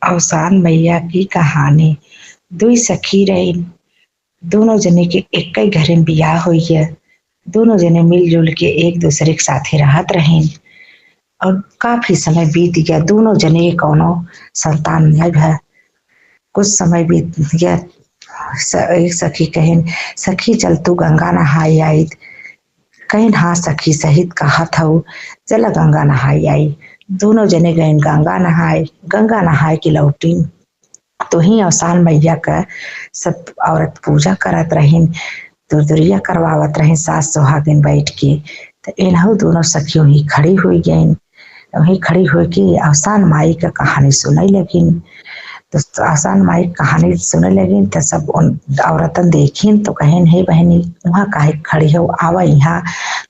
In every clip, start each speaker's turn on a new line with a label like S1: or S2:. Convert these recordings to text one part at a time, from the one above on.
S1: अवसान मैया की कहानी। दुई सखी रही। दोनों जने के एक ही घर में बियाह हुई है। दोनों जने मिलजुल के एक दूसरे के साथे रहत रहीन और काफी समय बीत गया। दोनों जने के कौनो संतान नहीं है। कुछ समय बीत गया। एक सखी कहिन, सखी चल तू गंगा नहाई आई। कहिन हाँ सखी सहित कहा था। चला गंगा नहाई आई। दोनों जने गए गंगा नहाए। गंगा नहाए के लौटी तो ही अवसान मैया का सब औरत पूजा करत रहीन, दुरदुरिया करवावत रहीन सास सुहागिन बैठ के। तो इन्हों दोनों सखियों ही खड़ी हुई गईन। वही खड़ी हुई के अवसान माई का कहानी सुनने लगिन। तो अवसान माई कहानी सुनने लगिन तो सब उन औरतन देखिन तो कहिन, हे बहनी वहाँ काहे खड़ी हो, आवा यहाँ।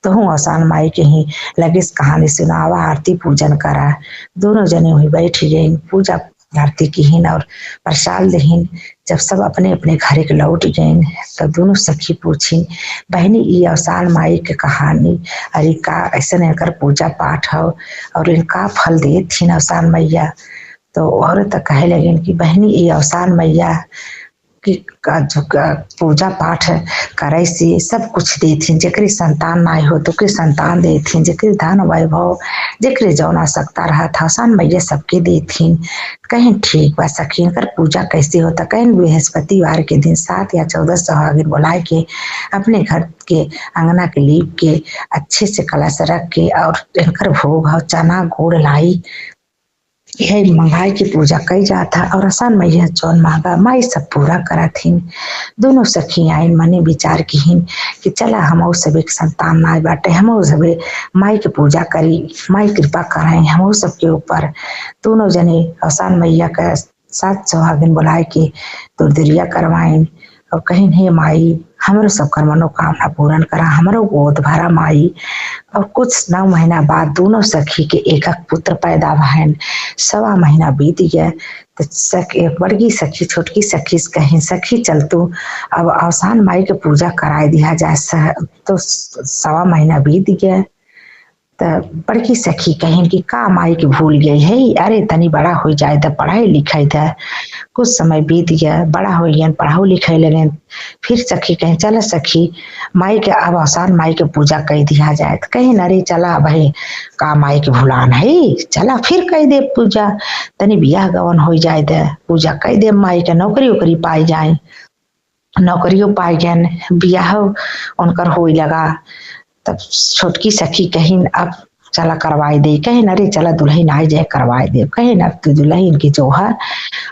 S1: तो हूँ अवसान माई के ही लगे कहानी सुनावा, आरती पूजन करा। दोनों जने वही बैठ गईन, पूजा आरती की और प्रसाद लेहिन। जब सब अपने अपने घर के लौट गए तब दोनों सखी पूछी, बहनी ये अवसान माई के कहानी अरे का ऐसा कर पूजा पाठ हो और इनका फल दे थी अवसान मैया। तो औरत कहे लगिन कि बहनी ये अवसान मैया की पूजा पाठ करे से सब कुछ देथिन। जेकरी संतान ना हो तो के संतान देथिन, जेकरी धन वैभव जेकरी जौना सकता रहा था अवसान मैया सबके देथिन। कहीं ठीक बा सखी कर पूजा कैसे होता। कहीं बृहस्पतिवार के दिन 7 या 14 सुहागिन बुलाए के अपने घर के अंगना के लीप के अच्छे से कलश रख के और इनकर भोग चना गुड़ लाई यही मंगाई की पूजा कई जाता और अवसान मैया जौन मांगा माई सब पूरा करा थीन। दोनों सखी आइन मने विचार की कि चला हम सब एक संतान ना बाटे, हम सब माई की पूजा करी, माई कृपा कराए हम सबके ऊपर। दोनों जने अवसान मैया का 7 सुहागिन बुलाए के दुरदुरिया करवाइन और कहीं हे माई हमरो सबकर मनोकामना पूर्ण करा, हमरो गोद भरा माई। और कुछ 9 महीना बाद दोनों सखी के एक पुत्र पैदा भैन। 1.25 महीना बीत गया तो बड़की सखी छोटकी सखी कहीं सखी चल तू अब अवसान माई के पूजा कराए दिया जाए। तो 1.25 महीना बीत गया तो बड़की सखी कहीं कि का माई के भूल गई है, अरे तनी बड़ा हो जाए तो पढ़ाई लिखाई था। कुछ समय बीत गया, बड़ा हो गया, पढ़ाओ लिखाई लगे। फिर सखी कहीं चला सखी माई के अब अवसान माई के पूजा कह दिया जाए। तो कहीं अरे चला भाई का माई के भुलान है, चला फिर कह दे पूजा, तनी बियाह गवन हो जाए तो पूजा कह दे माई के, नौकरी उकरी पाई जाए। नौकरियों पाई गए, बियाह उनकर हो लगा। तब छोटकी सखी कहीं अब चला करवाई दे। कहीं अरे चला दुल्हन आ जाए करवाए दे। कहीं अब तो दुल्हन की जोहर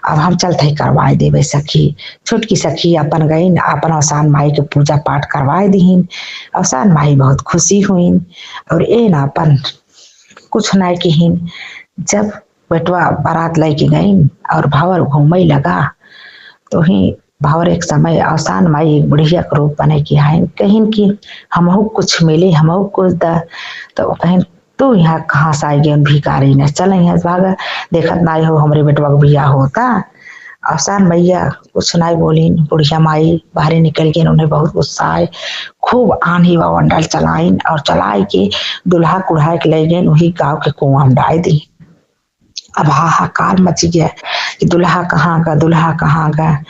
S1: अब हम चलते ही करवाए दे। सखी छोटकी सखी अपन गई अपन अवसान माई के पूजा पाठ करवाए दीन। अवसान माई बहुत खुशी हुई और ए ना अपन कुछ ना कहीन। जब बेटवा बारात लेके गई और भावर घूमे लगा तो ही भावर एक समय अवसान माई एक बुढ़िया के रूप बने की आइन। कहीं कि हमहू कुछ मिले हमहू कुछ द। तो कहीं तू यहाँ कहाँ से आई गई भिकारी ने, चल यहाँ भागा देखत ना हो हमरे बेटवा का बियाह होता। अवसान मैया कुछ ना बोली। बुढ़िया माई बाहर निकल गई, उन्हें बहुत गुस्सा आए, खूब आंधी वंडल चलाइन और चलाए के दुल्हा कुढ़ा के ले गए वही गाँव के कुआं में डाल दी। अब हाहाकार मच गया कि दुल्हा कहाँ गया, दुल्हा कहाँ गया।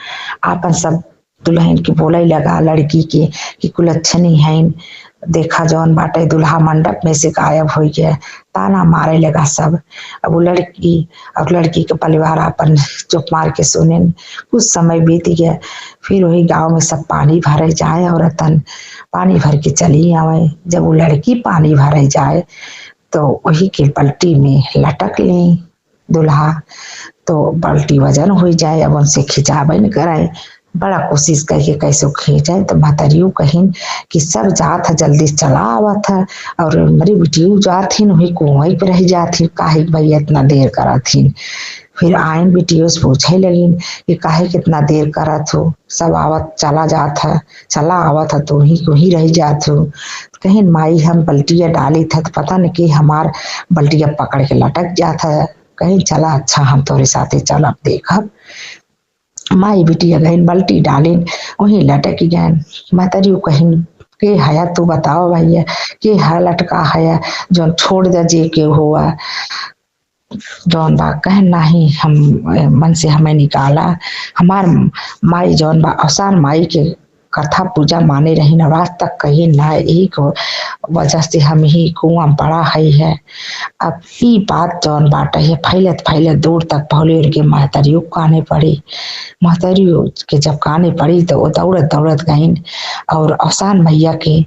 S1: आपन सब दुल्हन की बोले लगा लड़की के कि कुलच्छनी है, देखा जौन बाटे दुल्हा मंडप में से गायब हो गया। ताना मारे लगा सब। अब वो लड़की और लड़की के परिवार अपन चुप मार के सुने। कुछ समय बीत गया, फिर वही गांव में सब पानी भरे जाए और रतन पानी भर के चली आवे। जब वो लड़की पानी भरे जाए तो वही के पलटी में लटक ली दुल्हा। तो बल्टी वजन हो जाए, अब उनसे खिंचावे न कराए। बड़ा कोशिश करके कैसे खींचे तो महतरियों कहीं कि सब जात है जल्दी चला आवत है और मेरी बेटियों जाती वही कुएं पे रह जाती, काहे भैया इतना देर करा थी। फिर आइन बेटियों से पूछे लगी कि काहे कितना देर करत हो, सब आवत चला जात है, चला आवत है तो वही रह जात हो। कहीं माई हम बल्टिया डाली था तो पता नहीं कि हमार बल्टिया पकड़ के लटक जाता है। कहीं चला अच्छा हम तोरे साथे चलब देखब। माई बिटिया गई बल्टी डालिन वही लटक गए। महतरियों कहीं के हया तू बताओ भैया कि है लटका है जो छोड़ दे जे के हुआ। जौन बा कहन नाही हम मन से हमें निकाला। हमार माई जौन बा अवसान माई के कथा पूजा माने रही न, आज तक कहीं ना, यही को वजह से हम ही कुआं पड़ा है। अब ई बात जौन बाटे है फैलत फैलत दूर तक पहुले के महतरियों काने पड़ी। महतरियों के जब काने पड़ी तो वो दौड़त दौड़त गईन और अवसान मैया के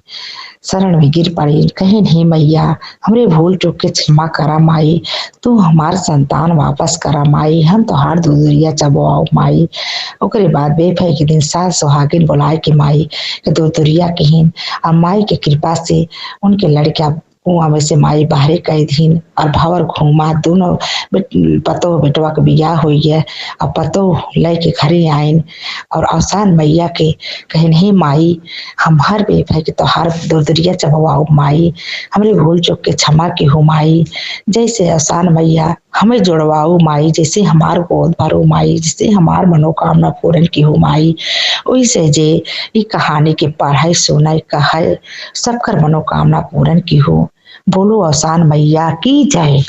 S1: शरण में गिर पड़ी। कहे नहीं मैया, हमरे भूल चूक के क्षमा करा माई, तू हमार संतान वापस करा माई, हम तो हार दूरिया चबो माई। ओकरे बाद बेफे के दिन सास सुहागिन बुलाए के माई के दो दुरिया कहीन और माई के कृपा से उनके लड़का कुआं में से माई बाहरे कह दीन और भवर घूमा दोनों पतो बेटवा के बियाह हुई है और पतो लय के घरे आइन और अवसान मैया के कहे नहीं माई, हम हर बेफे के तो हर दुरिया चबवाओ माई, हमरे भूल चुक के क्षमा की हो माई। जैसे अवसान मैया हमें जुड़वाओ माई, जैसे हमार गोद भरो माई, जैसे हमार मनोकामना पूर्ण की हो माई। वैसे जे ई कहानी के पढ़ाई सुनाई कहे सबकर मनोकामना पूर्ण की हो। बोलो अवसान मैया की जय।